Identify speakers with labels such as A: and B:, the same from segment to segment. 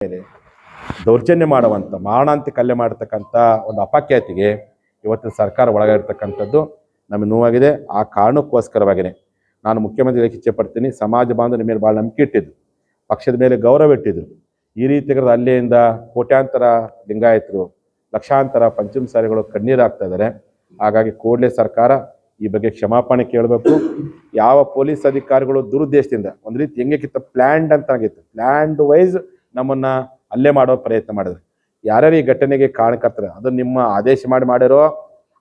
A: ಮೇಲೆ ದೌರ್ಜನ್ಯ ಮಾಡುವಂಥ ಮಾರಣಾಂತಿಕ ಹಲ್ಲೆ ಮಾಡತಕ್ಕಂಥ ಒಂದು ಅಪಖ್ಯಾತಿಗೆ ಇವತ್ತಿನ ಸರ್ಕಾರ ಒಳಗಾಗಿರ್ತಕ್ಕಂಥದ್ದು ನಮಗೆ ನೋವಾಗಿದೆ. ಆ ಕಾರಣಕ್ಕೋಸ್ಕರವಾಗಿಯೇ ನಾನು ಮುಖ್ಯಮಂತ್ರಿ ಇಚ್ಛೆ ಪಡ್ತೀನಿ. ಸಮಾಜ ಬಾಂಧವರ ಮೇಲೆ ಭಾಳ ನಂಬಿಕೆ ಇಟ್ಟಿದ್ದು, ಪಕ್ಷದ ಮೇಲೆ ಗೌರವ ಇಟ್ಟಿದ್ರು. ಈ ರೀತಿಯಾದ ಹಲ್ಲೆಯಿಂದ ಕೋಟ್ಯಾಂತರ ಲಿಂಗಾಯತರು, ಲಕ್ಷಾಂತರ ಪಂಚಮಸಾಲಿಗಳು ಕಣ್ಣೀರಾಗ್ತಾ ಇದ್ದಾರೆ. ಹಾಗಾಗಿ ಕೂಡಲೇ ಸರ್ಕಾರ ಈ ಬಗ್ಗೆ ಕ್ಷಮಾಪಣೆ ಕೇಳಬೇಕು. ಯಾವ ಪೊಲೀಸ್ ಅಧಿಕಾರಿಗಳು ದುರುದ್ದೇಶದಿಂದ ಒಂದು ರೀತಿ ಹೆಂಗೆ ಪ್ಲ್ಯಾಂಡ್ ಅಂತ ಆಗಿತ್ತು, ಪ್ಲ್ಯಾಂಡ್ ವೈಸ್ ನಮ್ಮನ್ನ ಹಲ್ಲೆ ಮಾಡೋ ಪ್ರಯತ್ನ ಮಾಡಿದ್ರು. ಯಾರ್ಯಾರು ಈ ಘಟನೆಗೆ ಕಾರಣಕರ್ತಾರೆ, ಅದನ್ನು ನಿಮ್ಮ ಆದೇಶ ಮಾಡಿರೋ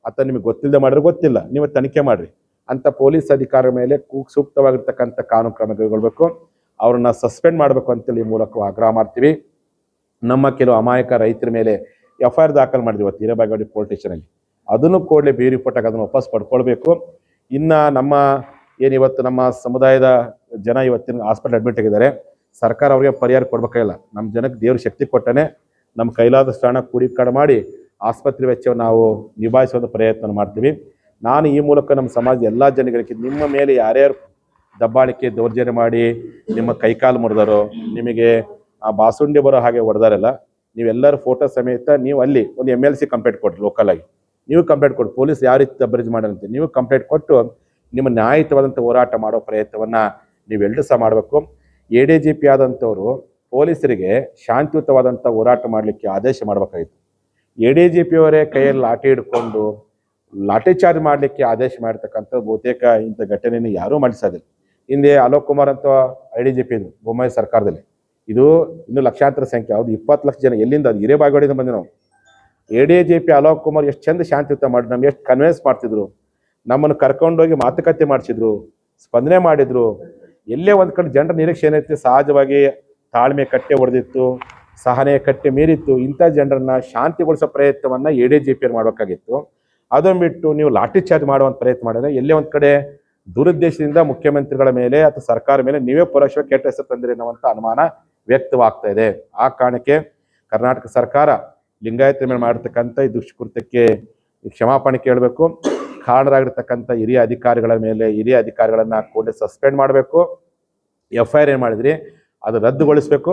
A: ಅಥವಾ ನಿಮಗೆ ಗೊತ್ತಿಲ್ಲದೆ ಮಾಡಿರೋ ಗೊತ್ತಿಲ್ಲ, ನೀವು ತನಿಖೆ ಮಾಡಿರಿ ಅಂತ ಪೊಲೀಸ್ ಅಧಿಕಾರಿಗಳ ಮೇಲೆ ಸೂಕ್ತವಾಗಿರ್ತಕ್ಕಂಥ ಕಾನೂನು ಕ್ರಮ ಕೈಗೊಳ್ಳಬೇಕು. ಅವ್ರನ್ನ ಸಸ್ಪೆಂಡ್ ಮಾಡಬೇಕು ಅಂತೇಳಿ ಈ ಮೂಲಕ ಆಗ್ರಹ ಮಾಡ್ತೀವಿ. ನಮ್ಮ ಕೆಲವು ಅಮಾಯಕ ರೈತರ ಮೇಲೆ FIR ದಾಖಲು ಮಾಡಿದ್ವಿ ಇವತ್ತು ಹಿರೇಬಾಗೇವಾಡಿ ಪೊಲೀಸ್ ಸ್ಟೇಷನಲ್ಲಿ. ಅದನ್ನು ಕೂಡಲೇ ಬಿ ರಿಪೋರ್ಟ್ ಆಗಿ ಅದನ್ನು ವಾಪಸ್ ಪಡ್ಕೊಳ್ಬೇಕು. ಇನ್ನು ನಮ್ಮ ಏನಿವತ್ತು ನಮ್ಮ ಸಮುದಾಯದ ಜನ ಇವತ್ತಿನ ಹಾಸ್ಪಿಟಲ್ ಅಡ್ಮಿಟ್ ಆಗಿದ್ದಾರೆ, ಸರ್ಕಾರ ಅವರಿಗೆ ಪರಿಹಾರ ಕೊಡಬೇಕಾಗಿಲ್ಲ. ನಮ್ಮ ಜನಕ್ಕೆ ದೇವ್ರ ಶಕ್ತಿ ಕೊಟ್ಟನೆ ನಮ್ಮ ಕೈಲಾದಷ್ಟು ಹಣ ಕೂಡಿಕಾಡು ಮಾಡಿ ಆಸ್ಪತ್ರೆ ವೆಚ್ಚವನ್ನು ನಾವು ನಿಭಾಯಿಸುವ ಪ್ರಯತ್ನ ಮಾಡ್ತೀವಿ. ನಾನು ಈ ಮೂಲಕ ನಮ್ಮ ಸಮಾಜದ ಎಲ್ಲ ಜನಗಳಿಗೆ, ನಿಮ್ಮ ಮೇಲೆ ಯಾರ್ಯಾರು ದಬ್ಬಾಳಿಕೆ ದೌರ್ಜನ್ಯ ಮಾಡಿ ನಿಮ್ಮ ಕೈಕಾಲು ಮುರಿದಾರೋ, ನಿಮಗೆ ಆ ಬಾಸುಂಡಿ ಬರೋ ಹಾಗೆ ಹೊಡೆದಾರಲ್ಲ, ನೀವೆಲ್ಲರೂ ಫೋಟೋ ಸಮೇತ ನೀವು ಅಲ್ಲಿ ಒಂದು MLC ಕಂಪ್ಲೇಂಟ್ ಕೊಡ್ರಿ. ಲೋಕಲ್ ಆಗಿ ನೀವು ಕಂಪ್ಲೇಂಟ್ ಕೊಟ್ಟು ಪೊಲೀಸ್ ಯಾವ ರೀತಿ ದಬ್ಬರಿಜ್ ಮಾಡಂತೆ ನೀವು ಕಂಪ್ಲೇಂಟ್ ಕೊಟ್ಟು ನಿಮ್ಮ ನ್ಯಾಯಯುತವಾದಂಥ ಹೋರಾಟ ಮಾಡೋ ಪ್ರಯತ್ನವನ್ನು ನೀವೆಲ್ಲರೂ ಸಹ ಮಾಡಬೇಕು. ADGP ಆದಂಥವರು ಪೊಲೀಸರಿಗೆ ಶಾಂತಿಯುತವಾದಂಥ ಹೋರಾಟ ಮಾಡಲಿಕ್ಕೆ ಆದೇಶ ಮಾಡಬೇಕಾಗಿತ್ತು. ADGP ಅವರೇ ಕೈಯಲ್ಲಿ ಲಾಠಿ ಹಿಡ್ಕೊಂಡು ಲಾಠಿ ಚಾರ್ಜ್ ಮಾಡಲಿಕ್ಕೆ ಆದೇಶ ಮಾಡಿರ್ತಕ್ಕಂಥ ಬಹುತೇಕ ಇಂಥ ಘಟನೆಯನ್ನು ಯಾರೂ ಮಾಡಿಸೋದಿಲ್ಲ. ಹಿಂದೆ ಅಲೋಕ್ ಕುಮಾರ್ ಅಂತ IDGP ಇದು ಬೊಮ್ಮಾಯಿ ಸರ್ಕಾರದಲ್ಲಿ, ಇದು ಇನ್ನೂ ಲಕ್ಷಾಂತರ ಸಂಖ್ಯೆ, ಅವ್ರು 20 ಲಕ್ಷ ಜನ ಎಲ್ಲಿಂದ, ಅದು ಹಿರೇಬಾಗೇವಾಡಿಯಿಂದ ಬಂದು ನಾವು. ADGP ಅಲೋಕ್ ಕುಮಾರ್ ಎಷ್ಟು ಚಂದ ಶಾಂತಿಯುತ ಮಾಡಿ ನಮ್ಗೆ ಎಷ್ಟು ಕನ್ವಿನ್ಸ್ ಮಾಡ್ತಿದ್ರು, ನಮ್ಮನ್ನು ಕರ್ಕೊಂಡೋಗಿ ಮಾತುಕತೆ ಮಾಡಿಸಿದ್ರು, ಸ್ಪಂದನೆ ಮಾಡಿದ್ರು. ಎಲ್ಲೇ ಒಂದು ಕಡೆ ಜನರ ನಿರೀಕ್ಷೆ ಏನೈತಿ, ಸಹಜವಾಗಿ ತಾಳ್ಮೆ ಕಟ್ಟೆ ಹೊಡೆದಿತ್ತು, ಸಹನೆ ಕಟ್ಟೆ ಮೀರಿತ್ತು. ಇಂಥ ಜನರನ್ನ ಶಾಂತಿಗೊಳಿಸೋ ಪ್ರಯತ್ನವನ್ನು ADGP ಮಾಡಬೇಕಾಗಿತ್ತು. ಅದನ್ನು ಬಿಟ್ಟು ನೀವು ಲಾಠಿ ಚಾರ್ಜ್ ಮಾಡುವಂಥ ಪ್ರಯತ್ನ ಮಾಡಿದ್ರೆ ಎಲ್ಲೇ ಒಂದು ಕಡೆ ದುರುದ್ದೇಶದಿಂದ ಮುಖ್ಯಮಂತ್ರಿಗಳ ಮೇಲೆ ಅಥವಾ ಸರ್ಕಾರ ಮೇಲೆ ನೀವೇ ಪರೋಕ್ಷವಾಗಿ ಕೆಟ್ಟ ಹೆಸರು ತಂದಿರಿ ಅನ್ನುವಂಥ ಅನುಮಾನ ವ್ಯಕ್ತವಾಗ್ತಾ ಇದೆ. ಆ ಕಾರಣಕ್ಕೆ ಕರ್ನಾಟಕ ಸರ್ಕಾರ ಲಿಂಗಾಯತರ ಮೇಲೆ ಮಾಡಿರ್ತಕ್ಕಂಥ ಈ ದುಷ್ಕೃತ್ಯಕ್ಕೆ ಕ್ಷಮಾಪಣೆ ಕೇಳಬೇಕು. ಕಾರಣರಾಗಿರ್ತಕ್ಕಂಥ ಹಿರಿಯ ಅಧಿಕಾರಿಗಳನ್ನು ಕೂಡಲೇ ಸಸ್ಪೆಂಡ್ ಮಾಡಬೇಕು. FIR ಏನು ಮಾಡಿದ್ರಿ ಅದು ರದ್ದುಗೊಳಿಸಬೇಕು.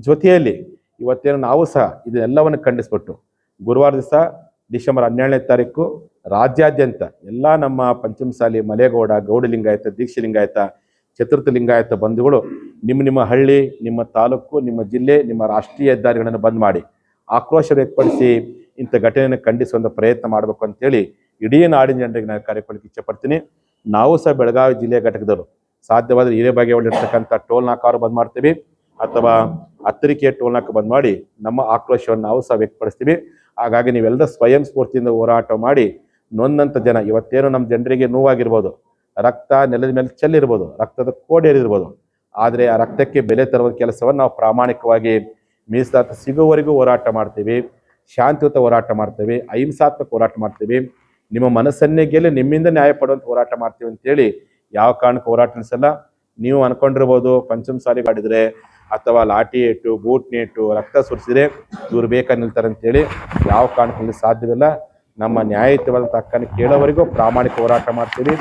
A: ಜೊತೆಯಲ್ಲಿ ಇವತ್ತೇನು ನಾವು ಸಹ ಇದೆಲ್ಲವನ್ನು ಖಂಡಿಸ್ಬಿಟ್ಟು ಗುರುವಾರ ದಿವಸ ಡಿಸೆಂಬರ್ 17ನೇ ತಾರೀಕು ರಾಜ್ಯಾದ್ಯಂತ ಎಲ್ಲ ನಮ್ಮ ಪಂಚಮಸಾಲಿ, ಮಲೆಗೌಡ, ಗೌಡ ಲಿಂಗಾಯತ, ದೀಕ್ಷೆ ಲಿಂಗಾಯತ, ಚತುರ್ಥ ಲಿಂಗಾಯತ ಬಂಧುಗಳು ನಿಮ್ಮ ಹಳ್ಳಿ, ನಿಮ್ಮ ತಾಲೂಕು, ನಿಮ್ಮ ಜಿಲ್ಲೆ, ನಿಮ್ಮ ರಾಷ್ಟ್ರೀಯ ಹೆದ್ದಾರಿಗಳನ್ನು ಬಂದ್ ಮಾಡಿ ಆಕ್ರೋಶ ವ್ಯಕ್ತಪಡಿಸಿ ಇಂಥ ಘಟನೆಯನ್ನು ಖಂಡಿಸುವಂಥ ಪ್ರಯತ್ನ ಮಾಡಬೇಕು ಅಂತೇಳಿ ಇಡೀ ನಾಡಿನ ಜನರಿಗೆ ನಾನು ಕಾರ್ಯಕ್ರಮಕ್ಕೆ ಇಚ್ಛೆಪಡ್ತೀನಿ. ನಾವು ಸಹ ಬೆಳಗಾವಿ ಜಿಲ್ಲೆಯ ಘಟಕದವರು ಸಾಧ್ಯವಾದರೆ ಹಿರೇಬಾಗೇವಾಡಿ ಇರ್ತಕ್ಕಂಥ ಟೋಲ್ ನಾಕಾರು ಬಂದ್ ಮಾಡ್ತೀವಿ ಅಥವಾ ಹತ್ತರಿಕೆ ಟೋಲ್ ನಾಕ ಬಂದ್ ಮಾಡಿ ನಮ್ಮ ಆಕ್ರೋಶವನ್ನು ನಾವು ಸಹ ವ್ಯಕ್ತಪಡಿಸ್ತೀವಿ. ಹಾಗಾಗಿ ನೀವೆಲ್ಲ ಸ್ವಯಂ ಸ್ಫೂರ್ತಿಯಿಂದ ಹೋರಾಟ ಮಾಡಿ ನೊಂದಂಥ ಜನ, ಇವತ್ತೇನು ನಮ್ಮ ಜನರಿಗೆ ನೋವಾಗಿರ್ಬೋದು, ರಕ್ತ ನೆಲದ ಮೇಲೆ ಚೆಲ್ಲಿರ್ಬೋದು, ರಕ್ತದ ಕೋಡೇರಿರ್ಬೋದು, ಆದರೆ ಆ ರಕ್ತಕ್ಕೆ ಬೆಲೆ ತರುವ ಕೆಲಸವನ್ನು ನಾವು ಪ್ರಾಮಾಣಿಕವಾಗಿ ಮೀಸಲಾತಿ ಸಿಗುವವರೆಗೂ ಹೋರಾಟ ಮಾಡ್ತೀವಿ, ಶಾಂತಿಯುತ ಹೋರಾಟ ಮಾಡ್ತೀವಿ, ಅಹಿಂಸಾತ್ಮಕ ಹೋರಾಟ ಮಾಡ್ತೀವಿ, ನಿಮ್ಮ ಮನಸ್ಸನ್ನೇ ಗೆಲ್ಲಿ ನಿಮ್ಮಿಂದ ನ್ಯಾಯ ಪಡುವಂಥ ಹೋರಾಟ ಮಾಡ್ತೀವಿ ಅಂತೇಳಿ ಯಾವ ಕಾರಣಕ್ಕೆ ಹೋರಾಟ ನಡೆಸಲ್ಲ. ನೀವು ಅನ್ಕೊಂಡಿರ್ಬೋದು ಪಂಚಮಸಾಲಿ ಮಾಡಿದರೆ ಅಥವಾ ಲಾಠಿ ಏಟು, ಬೂಟ್ ನೇಟು, ರಕ್ತ ಸುರಿಸಿದ್ರೆ ಇವ್ರು ಬೇಕಾಗಿ ನಿಲ್ತಾರೆ ಅಂತೇಳಿ ಯಾವ ಕಾರಣಕ್ಕೆ ಸಾಧ್ಯವಿಲ್ಲ. ನಮ್ಮ ನ್ಯಾಯಯುತವಾದಂಥ ಹಕ್ಕನ್ನು ಕೇಳೋವರೆಗೂ ಪ್ರಾಮಾಣಿಕ ಹೋರಾಟ ಮಾಡ್ತೀವಿ,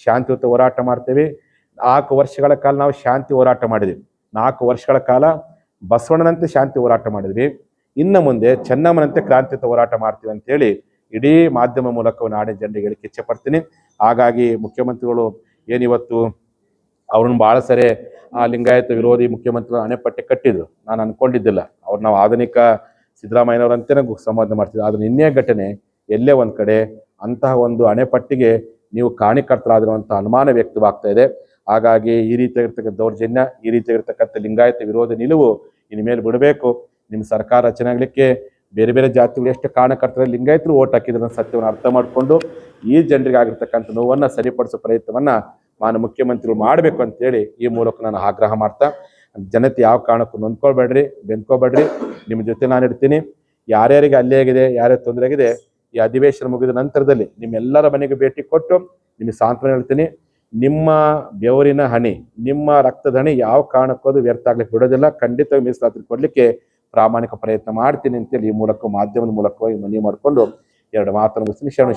A: ಶಾಂತಿಯುತ ಹೋರಾಟ ಮಾಡ್ತೀವಿ. 4 ವರ್ಷಗಳ ಕಾಲ ನಾವು ಶಾಂತಿ ಹೋರಾಟ ಮಾಡಿದ್ವಿ, 4 ವರ್ಷಗಳ ಕಾಲ ಬಸವಣ್ಣನಂತೆ ಶಾಂತಿ ಹೋರಾಟ ಮಾಡಿದ್ವಿ. ಇನ್ನು ಮುಂದೆ ಚೆನ್ನಮ್ಮನಂತೆ ಕ್ರಾಂತಿಯುತ ಹೋರಾಟ ಮಾಡ್ತೀವಿ ಅಂತೇಳಿ ಇಡೀ ಮಾಧ್ಯಮ ಮೂಲಕ ನಾಡಿನ ಜನರಿಗೆ ಹೇಳಿಕ್ಕೆ ಇಚ್ಛೆ ಪಡ್ತೀನಿ. ಹಾಗಾಗಿ ಮುಖ್ಯಮಂತ್ರಿಗಳು ಏನಿವತ್ತು ಅವ್ರನ್ನ ಭಾಳ ಸರಿ ಲಿಂಗಾಯತ ವಿರೋಧಿ ಮುಖ್ಯಮಂತ್ರಿಗಳು ಅಣೆಪಟ್ಟೆ ಕಟ್ಟಿದ್ರು, ನಾನು ಅನ್ಕೊಂಡಿದ್ದಿಲ್ಲ. ನಾವು ಆಧುನಿಕ ಸಿದ್ದರಾಮಯ್ಯನವರಂತೆ ಸಂಬೋಧನೆ ಮಾಡ್ತಿದ್ವಿ. ಆದರೆ ನಿನ್ನೆ ಘಟನೆ ಎಲ್ಲೇ ಒಂದು ಕಡೆ ಅಂತಹ ಒಂದು ಅಣೆಪಟ್ಟಿಗೆ ನೀವು ಕಾರಣಕರ್ತರಾದಿರುವಂಥ ಅನುಮಾನ ವ್ಯಕ್ತವಾಗ್ತಾ ಇದೆ. ಹಾಗಾಗಿ ಈ ರೀತಿಯಾಗಿರ್ತಕ್ಕಂಥ ದೌರ್ಜನ್ಯ, ಈ ರೀತಿಯಾಗಿರ್ತಕ್ಕಂಥ ಲಿಂಗಾಯತ ವಿರೋಧಿ ನಿಲುವು ಇನ್ನು ಮೇಲೆ ಬಿಡಬೇಕು. ನಿಮ್ಮ ಸರ್ಕಾರ ರಚನೆ ಆಗಲಿಕ್ಕೆ ಬೇರೆ ಬೇರೆ ಜಾತಿಗಳು ಎಷ್ಟು ಕಾರಣಕರ್ತರ ಲಿಂಗಾಯತರು ಓಟ್ ಹಾಕಿದ್ರು ಸತ್ಯವನ್ನು ಅರ್ಥ ಮಾಡಿಕೊಂಡು ಈ ಜನರಿಗೆ ಆಗಿರ್ತಕ್ಕಂಥ ನೋವನ್ನು ಸರಿಪಡಿಸೋ ಪ್ರಯತ್ನವನ್ನು ಮಾನ್ಯ ಮುಖ್ಯಮಂತ್ರಿಗಳು ಮಾಡಬೇಕು ಅಂತೇಳಿ ಈ ಮೂಲಕ ನಾನು ಆಗ್ರಹ ಮಾಡ್ತಾ, ಜನತೆ ಯಾವ ಕಾರಣಕ್ಕೂ ನೊಂದ್ಕೊಳ್ಬೇಡ್ರಿ, ಬೆಂದ್ಕೋಬೇಡ್ರಿ, ನಿಮ್ಮ ಜೊತೆ ನಾನು ಇರ್ತೀನಿ. ಯಾರ್ಯಾರಿಗೆ ಹಲ್ಲೆ ಆಗಿದೆ, ಯಾರ್ಯಾರು ತೊಂದರೆ ಆಗಿದೆ, ಈ ಅಧಿವೇಶನ ಮುಗಿದ ನಂತರದಲ್ಲಿ ನಿಮ್ಮೆಲ್ಲರ ಮನೆಗೆ ಭೇಟಿ ಕೊಟ್ಟು ನಿಮಗೆ ಸಾಂತ್ವನ ಹೇಳ್ತೀನಿ. ನಿಮ್ಮ ಬೆವರಿನ ಹನಿ, ನಿಮ್ಮ ರಕ್ತದ ಹನಿ ಯಾವ ಕಾರಣಕ್ಕೂ ಅದು ವ್ಯರ್ಥ ಆಗ್ಲಿಕ್ಕೆ ಬಿಡೋದಿಲ್ಲ. ಖಂಡಿತವಾಗಿ ಮೀಸಲಾತಿ ಕೊಡಲಿಕ್ಕೆ ಪ್ರಾಮಾಣಿಕ ಪ್ರಯತ್ನ ಮಾಡ್ತೀನಿ ಅಂತೇಳಿ ಈ ಮೂಲಕ ಮಾಧ್ಯಮದ ಮೂಲಕವಾಗಿ ಮನವಿ ಮಾಡಿಕೊಂಡು 2 ಮಾತನ್ನು ಮುಗಿಸ್ತೀನಿ. ಶರಣ